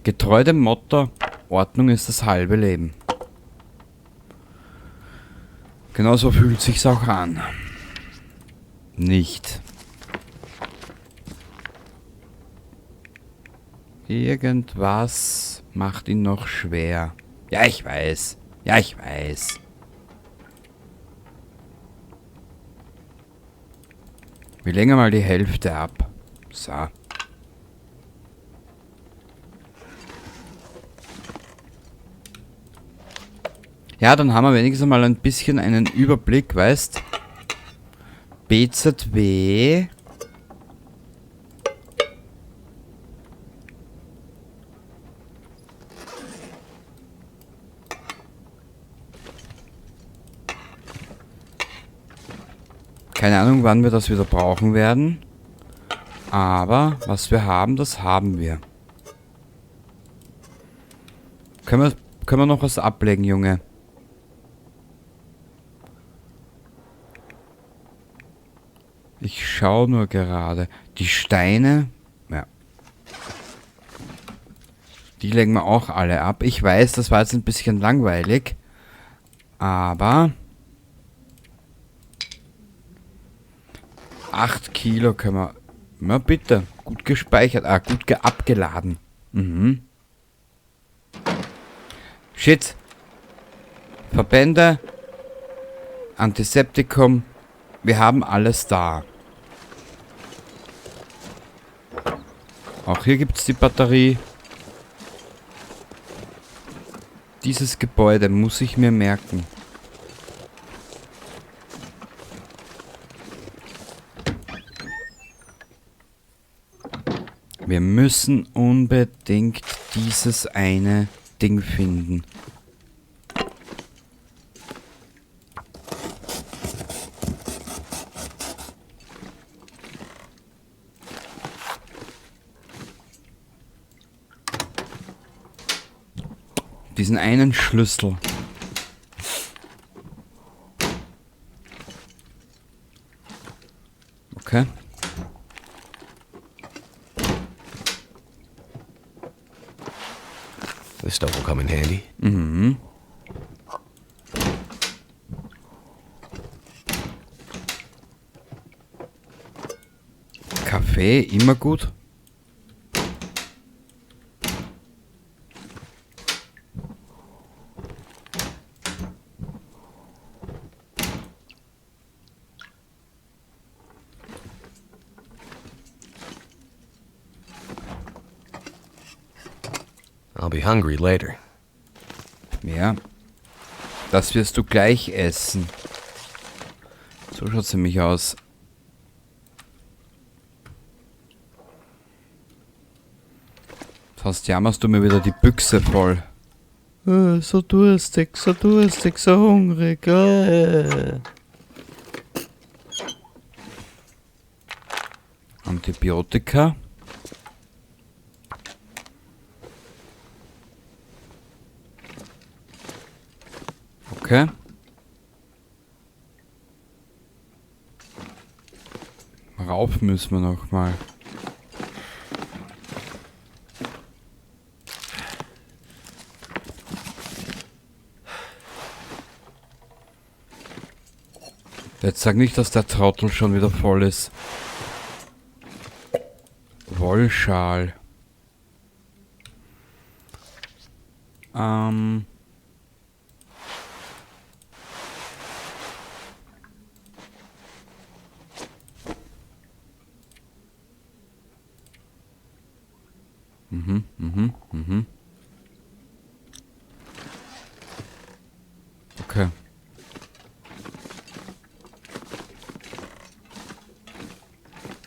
Getreu dem Motto, Ordnung ist das halbe Leben. Genauso fühlt sich's auch an. Nicht. Irgendwas macht ihn noch schwer. Ja, ich weiß. Ja, ich weiß. Wir legen mal die Hälfte ab. So. Ja, dann haben wir wenigstens mal ein bisschen einen Überblick, weißt? BZW. Keine Ahnung, wann wir das wieder brauchen werden. Aber was wir haben, das haben wir. Können wir noch was ablegen, Junge? Ich schaue nur gerade. Die Steine, ja. Die legen wir auch alle ab. Ich weiß, das war jetzt ein bisschen langweilig. Aber 8 Kilo können wir... Na bitte, gut gespeichert. Gut abgeladen. Mhm. Shit. Verbände. Antiseptikum. Wir haben alles da. Auch hier gibt es die Batterie. Dieses Gebäude muss ich mir merken. Wir müssen unbedingt dieses eine Ding finden. Diesen einen Schlüssel. Okay. This stuff will come in handy. Mhm. Kaffee, immer gut. I'll be hungry later. Ja. Das wirst du gleich essen. So schaut's nämlich aus. Sonst jammerst du mir wieder die Büchse voll. So durstig, so hungrig. Antibiotika. Okay. Rauf müssen wir noch mal. Jetzt sag nicht, dass der Trottel schon wieder voll ist. Wollschal. Okay.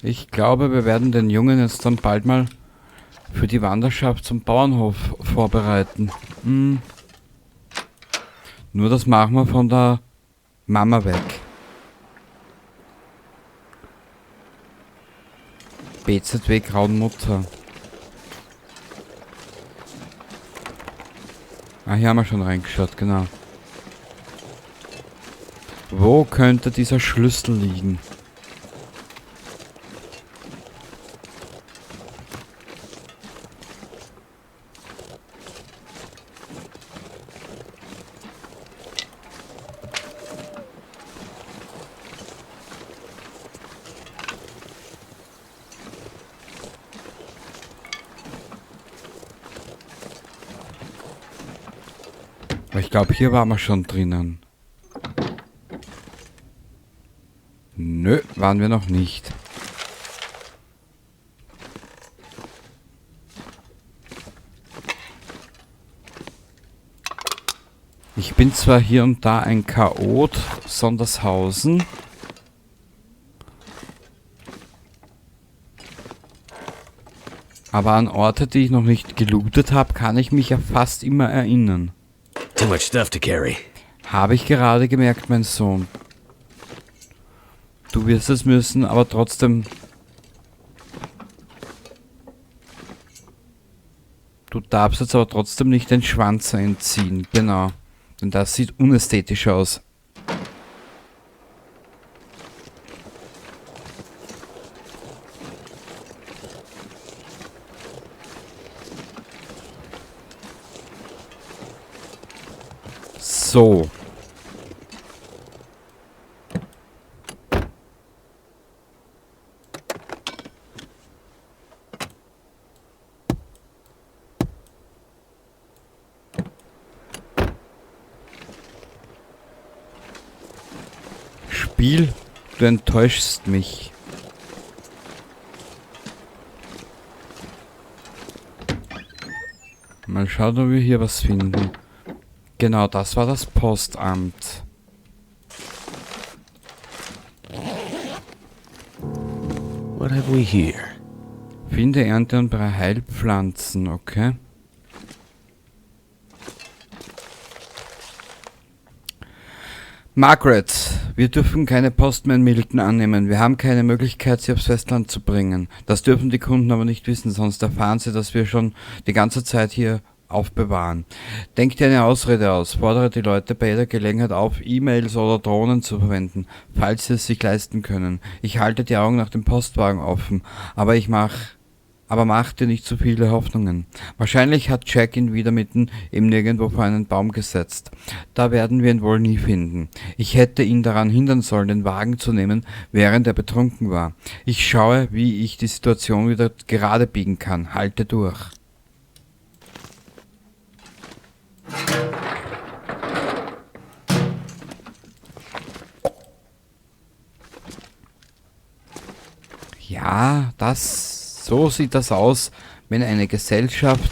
Ich glaube, wir werden den Jungen jetzt dann bald mal für die Wanderschaft zum Bauernhof vorbereiten. Nur das machen wir von der Mama weg. BZW Grauen-Mutter. Ah, hier haben wir schon reingeschaut, genau. Wo könnte dieser Schlüssel liegen? Ich glaube, hier waren wir schon drinnen. Nö, waren wir noch nicht. Ich bin zwar hier und da ein Chaot, Sondershausen. Aber an Orte, die ich noch nicht gelootet habe, kann ich mich ja fast immer erinnern. Too much stuff to carry. Habe ich gerade gemerkt, mein Sohn. Du wirst es müssen, aber trotzdem... Du darfst jetzt aber trotzdem nicht den Schwanz einziehen. Genau. Denn das sieht unästhetisch aus. So. Spiel, du enttäuschst mich. Mal schauen, ob wir hier was finden. Genau, das war das Postamt. What have we here? Finde, ernte und brei Heilpflanzen, okay. Margaret, wir dürfen keine Postman Milton annehmen. Wir haben keine Möglichkeit, sie aufs Festland zu bringen. Das dürfen die Kunden aber nicht wissen, sonst erfahren sie, dass wir schon die ganze Zeit hier aufbewahren. Denk dir eine Ausrede aus. Fordere die Leute bei jeder Gelegenheit auf, E-Mails oder Drohnen zu verwenden, falls sie es sich leisten können. Ich halte die Augen nach dem Postwagen offen, aber mach dir nicht zu viele Hoffnungen. Wahrscheinlich hat Jack ihn wieder mitten im Nirgendwo vor einen Baum gesetzt. Da werden wir ihn wohl nie finden. Ich hätte ihn daran hindern sollen, den Wagen zu nehmen, während er betrunken war. Ich schaue, wie ich die Situation wieder gerade biegen kann. Halte durch. Ja, so sieht das aus, wenn eine Gesellschaft...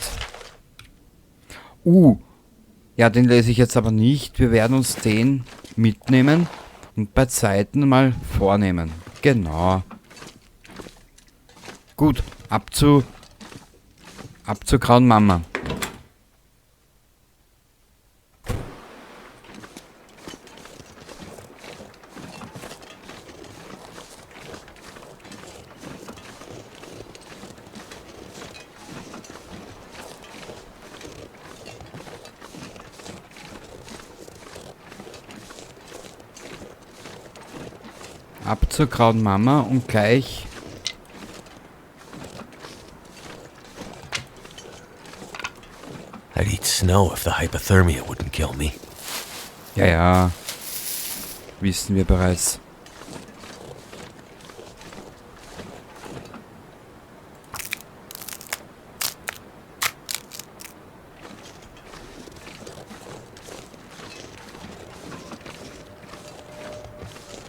Ja, den lese ich jetzt aber nicht. Wir werden uns den mitnehmen und bei Zeiten mal vornehmen. Genau. Gut, ab zur grauen Mama. Ab zur grauen Mama und gleich... I'd eat snow if the hypothermia wouldn't kill me. Ja, wissen wir bereits.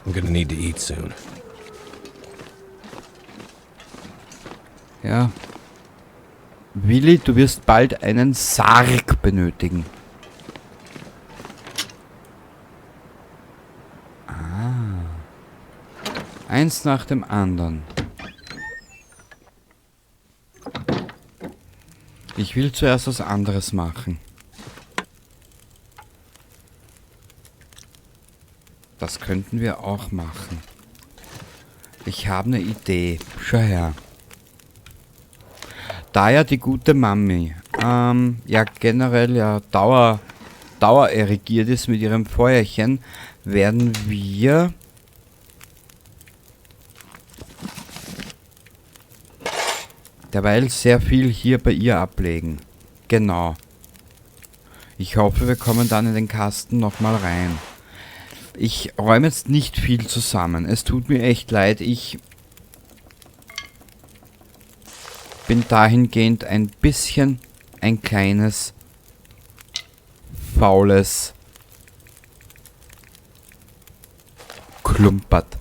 I'm gonna need to eat soon. Ja. Willi, du wirst bald einen Sarg benötigen. Eins nach dem anderen. Ich will zuerst was anderes machen. Das könnten wir auch machen. Ich habe eine Idee. Schau her. Da ja die gute Mami, ja generell ja Dauer erregiert ist mit ihrem Feuerchen, werden wir derweil sehr viel hier bei ihr ablegen. Genau. Ich hoffe, wir kommen dann in den Kasten nochmal rein. Ich räume jetzt nicht viel zusammen. Es tut mir echt leid. Ich bin dahingehend ein bisschen ein kleines faules Klumpert.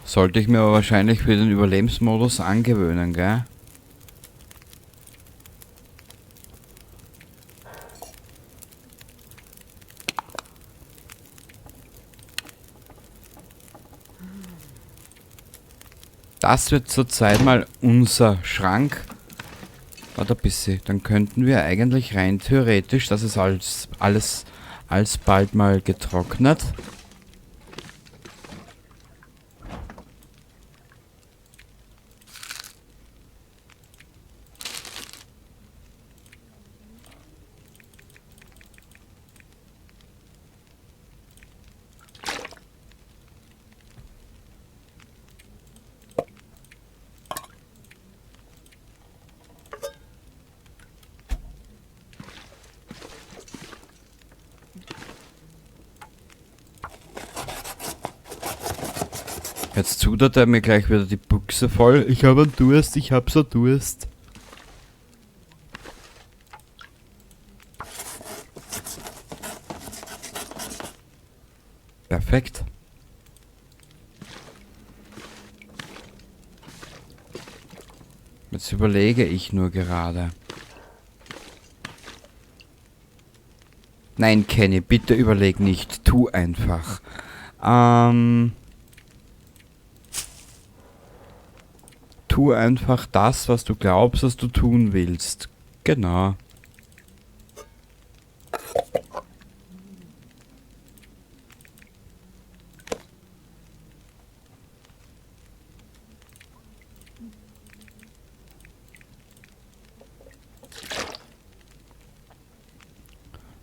Sollte ich mir aber wahrscheinlich für den Überlebensmodus angewöhnen, gell? Das wird zurzeit mal unser Schrank. Warte ein bisschen. Dann könnten wir eigentlich rein theoretisch, das ist alles alsbald mal getrocknet. Jetzt zudert er mir gleich wieder die Buchse voll. Ich habe einen Durst, ich habe so Durst. Perfekt. Jetzt überlege ich nur gerade. Nein, Kenny, bitte überleg nicht. Tu einfach. Tu einfach das, was du glaubst, was du tun willst. Genau.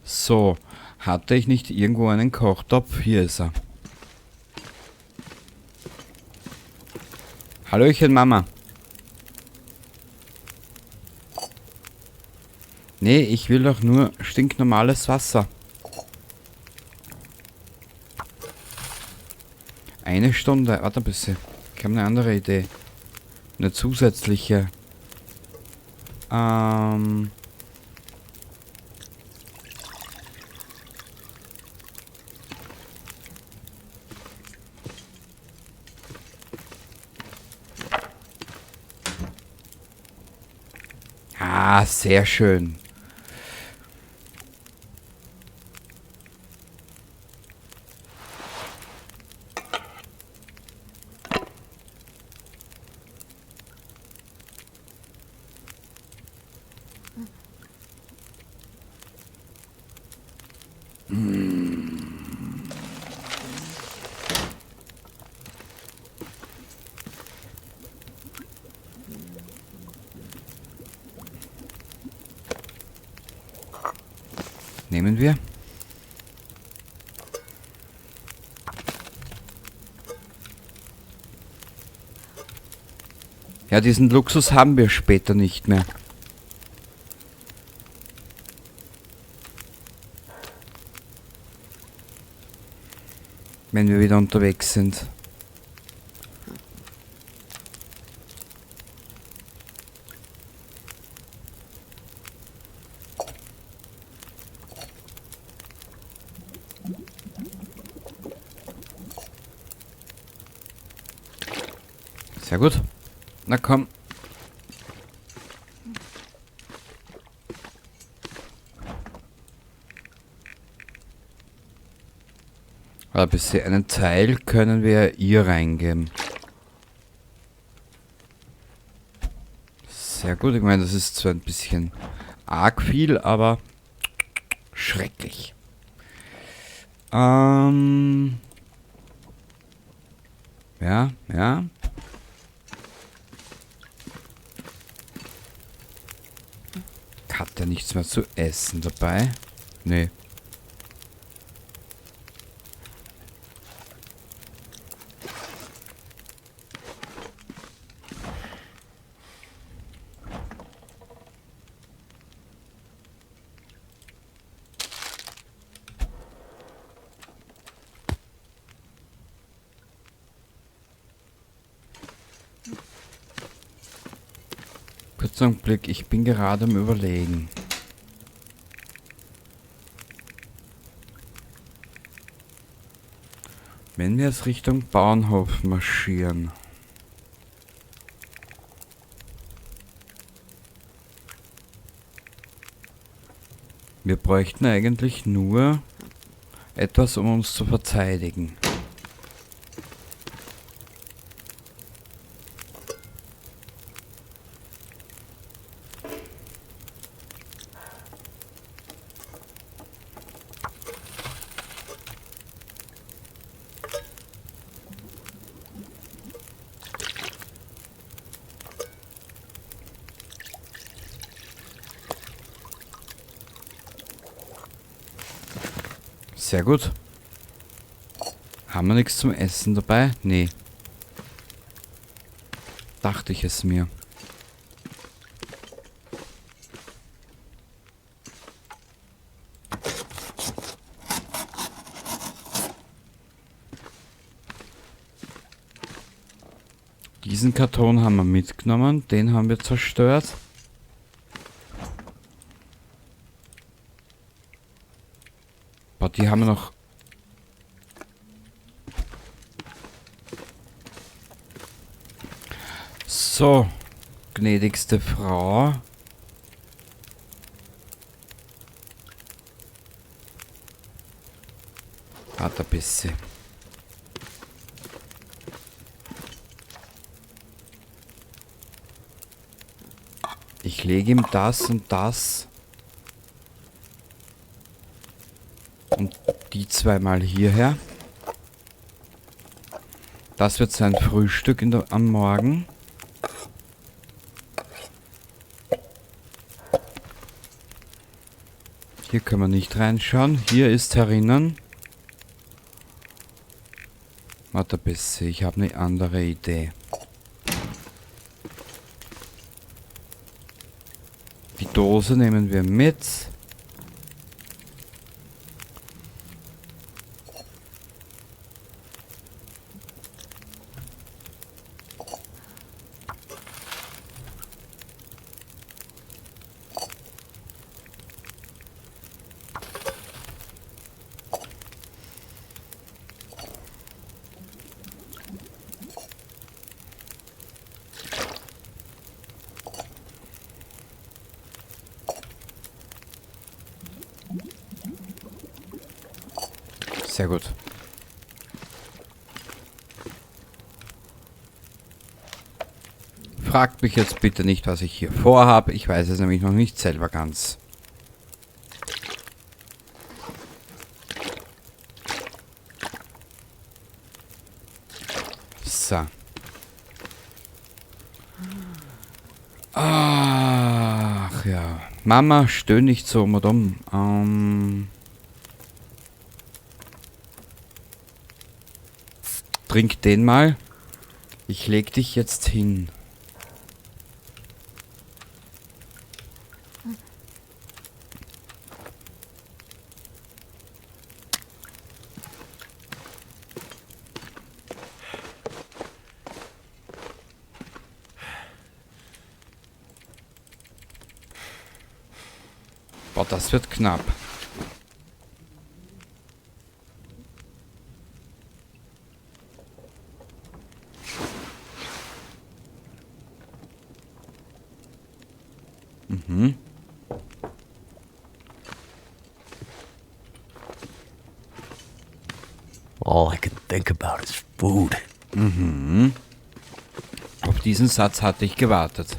So, hatte ich nicht irgendwo einen Kochtopf? Hier ist er. Hallöchen, Mama. Nee, ich will doch nur stinknormales Wasser. Eine Stunde. Warte ein bisschen. Ich habe eine andere Idee. Eine zusätzliche. Ah, sehr schön. Nehmen wir. Ja, diesen Luxus haben wir später nicht mehr. Wenn wir wieder unterwegs sind. Sehr gut. Na komm. Aber bisher einen Teil können wir ihr reingeben. Sehr gut. Ich meine, das ist zwar ein bisschen arg viel, aber schrecklich. Ja, ja. Hat er nichts mehr zu essen dabei? Nee. Kurzer Blick, ich bin gerade am Überlegen. Wenn wir jetzt Richtung Bauernhof marschieren. Wir bräuchten eigentlich nur etwas, um uns zu verteidigen. Sehr gut. Haben wir nichts zum Essen dabei? Nee. Dachte ich es mir. Diesen Karton haben wir mitgenommen, den haben wir zerstört. Boah, die haben wir noch. So, gnädigste Frau. Warte ein bisschen. Ich lege ihm das und das. Und die zweimal hierher. Das wird sein Frühstück am Morgen. Hier können wir nicht reinschauen. Hier ist herinnen. Warte ein bisschen, ich habe eine andere Idee. Die Dose nehmen wir mit. Sehr gut. Fragt mich jetzt bitte nicht, was ich hier vorhabe. Ich weiß es nämlich noch nicht selber ganz. So. Ach ja. Mama, stöhn nicht so um und um. Trink den mal. Ich leg dich jetzt hin. Boah, das wird knapp. Mhm. All I could think about is food. Mhm. Auf diesen Satz hatte ich gewartet.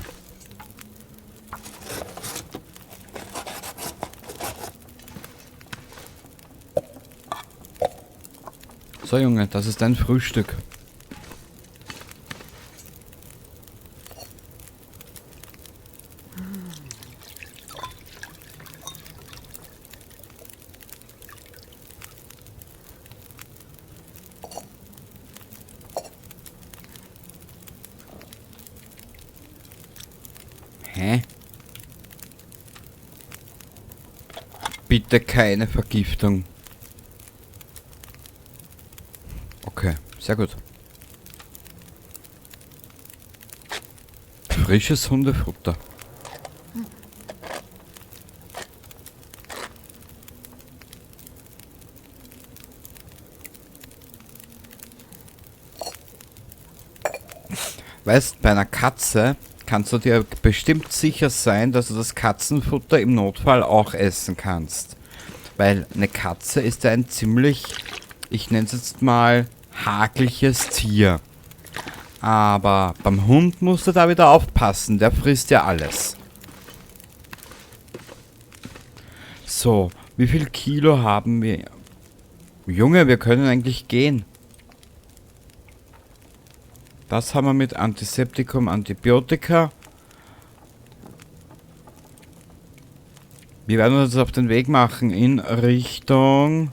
So, Junge, das ist dein Frühstück. Hä? Bitte keine Vergiftung. Okay, sehr gut. Frisches Hundefutter. Weißt, bei einer Katze kannst du dir bestimmt sicher sein, dass du das Katzenfutter im Notfall auch essen kannst. Weil eine Katze ist ja ein ziemlich, ich nenne es jetzt mal, hakliches Tier. Aber beim Hund musst du da wieder aufpassen, der frisst ja alles. So, wie viel Kilo haben wir? Junge, wir können eigentlich gehen. Das haben wir mit Antiseptikum, Antibiotika. Wir werden uns auf den Weg machen in Richtung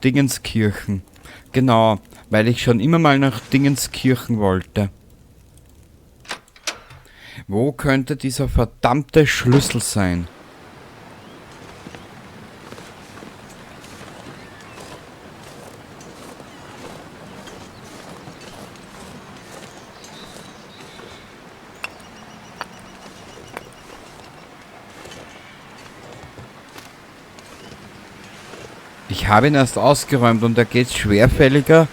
Dingenskirchen. Genau, weil ich schon immer mal nach Dingenskirchen wollte. Wo könnte dieser verdammte Schlüssel sein? Ich habe ihn erst ausgeräumt und er geht schwerfälliger.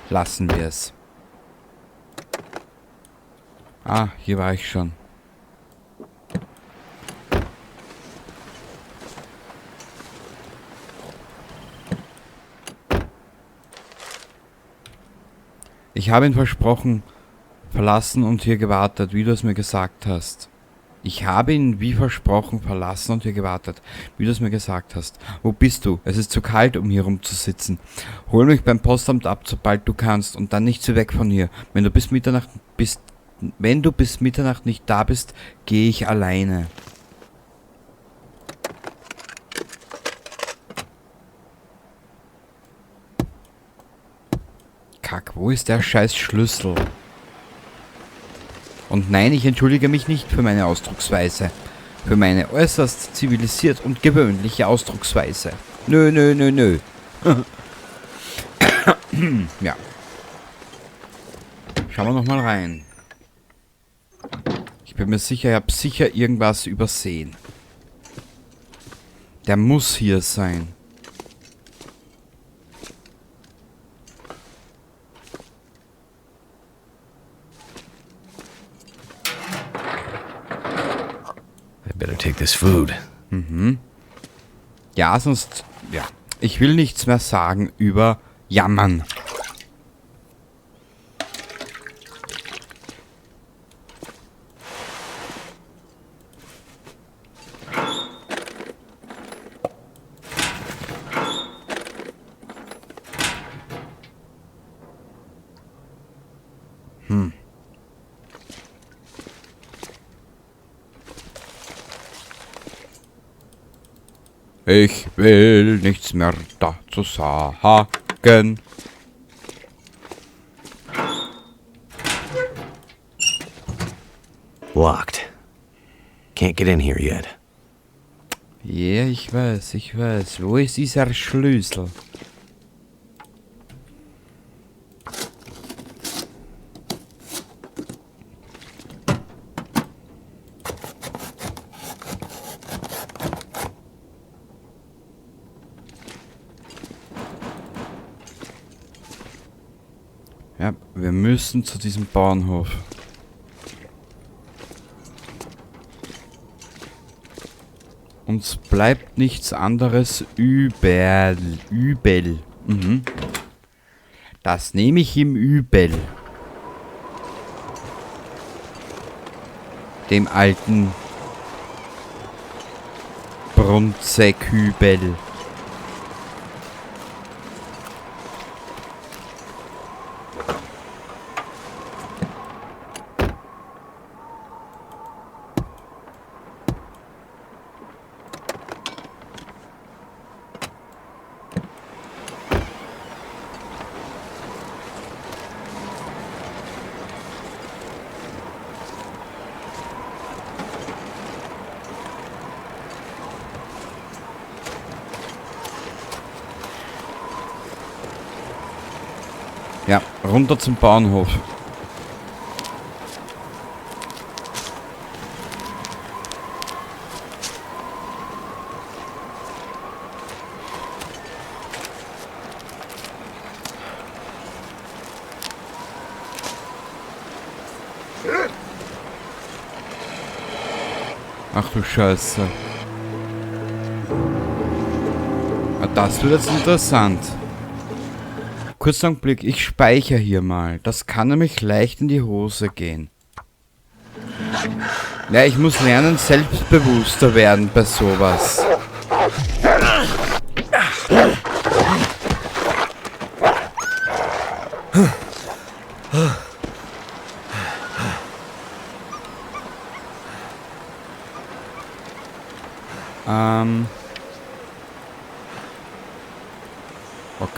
Lassen wir es. Ah, hier war ich schon. Ich habe ihn versprochen, verlassen und hier gewartet, wie du es mir gesagt hast. Ich habe ihn wie versprochen verlassen und hier gewartet, wie du es mir gesagt hast. Wo bist du? Es ist zu kalt, um hier rumzusitzen. Hol mich beim Postamt ab, sobald du kannst, und dann nicht so weg von hier. Wenn du bis Mitternacht nicht da bist, gehe ich alleine. Kack, wo ist der scheiß Schlüssel? Und nein, ich entschuldige mich nicht für meine Ausdrucksweise. Für meine äußerst zivilisiert und gewöhnliche Ausdrucksweise. Nö, nö, nö, nö. Ja. Schauen wir nochmal rein. Ich bin mir sicher, ich habe sicher irgendwas übersehen. Der muss hier sein. I better take this food. Ja, sonst... Ja. Ich will nichts mehr sagen über Jammern. Ich will nichts mehr dazu sagen. Locked. Can't get in here yet. Ja, ich weiß, ich weiß. Wo ist dieser Schlüssel? Ja, wir müssen zu diesem Bauernhof. Uns bleibt nichts anderes übel. Das nehme ich ihm übel. Dem alten Brunzeckhübel. Ja, runter zum Bauernhof. Ach du Scheiße. Ah, das wird jetzt interessant. Kurzer Augenblick, ich speichere hier mal. Das kann nämlich leicht in die Hose gehen. Ja, ich muss lernen, selbstbewusster werden bei sowas.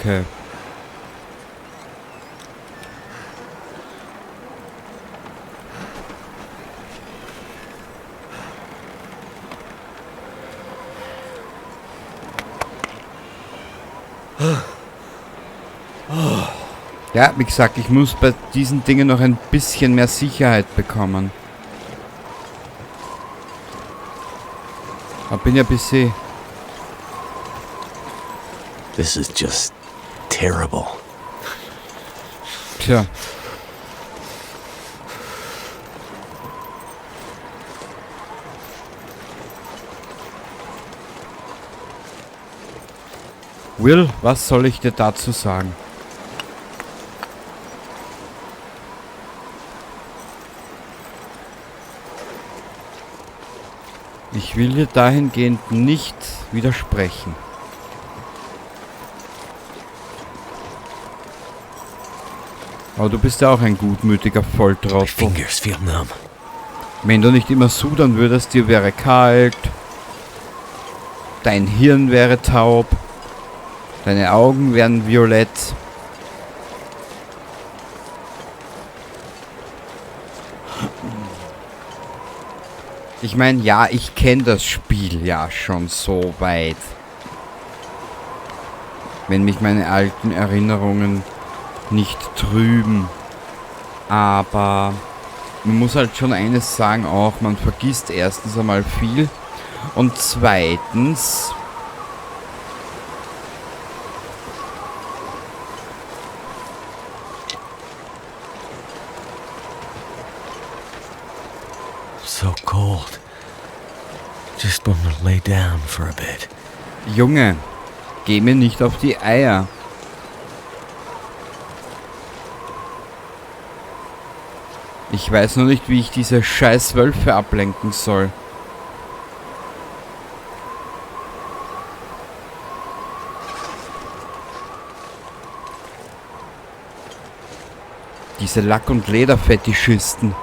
Okay. Ja, wie gesagt, ich muss bei diesen Dingen noch ein bisschen mehr Sicherheit bekommen. Aber bin ja busy. This is just terrible. Tja. Will, was soll ich dir dazu sagen? Ich will dir dahingehend nicht widersprechen. Aber du bist ja auch ein gutmütiger My Volltrottel. fingers feel numb. Wenn du nicht immer sudern würdest, dir wäre kalt, dein Hirn wäre taub, deine Augen wären violett. Ich meine, ja, ich kenne das Spiel ja schon so weit. Wenn mich meine alten Erinnerungen nicht trüben. Aber man muss halt schon eines sagen auch, man vergisst erstens einmal viel und zweitens So cold. Just want to lay down for a bit. Junge, geh mir nicht auf die Eier. Ich weiß nur nicht, wie ich diese scheiß Wölfe ablenken soll. Diese Lack- und Lederfetischisten.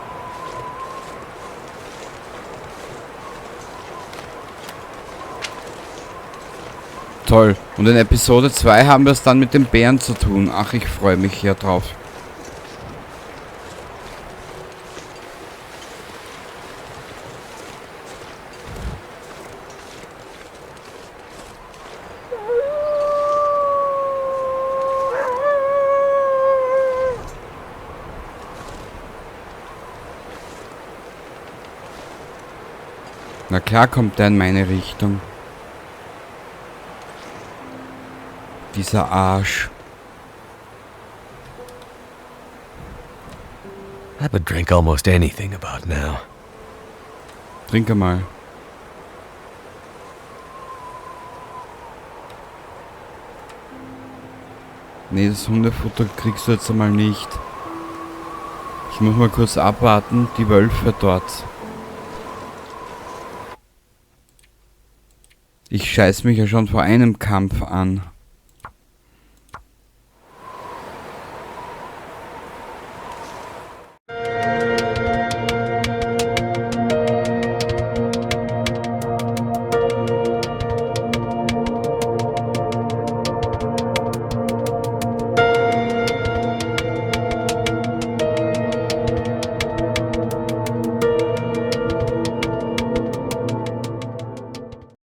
Toll. Und in Episode 2 haben wir es dann mit den Bären zu tun. Ach, ich freue mich ja drauf. Na klar kommt der in meine Richtung. Dieser Arsch. I would drink almost anything about now. Trinke mal. Nee, das Hundefutter kriegst du jetzt einmal nicht. Ich muss mal kurz abwarten, die Wölfe dort. Ich scheiß mich ja schon vor einem Kampf an.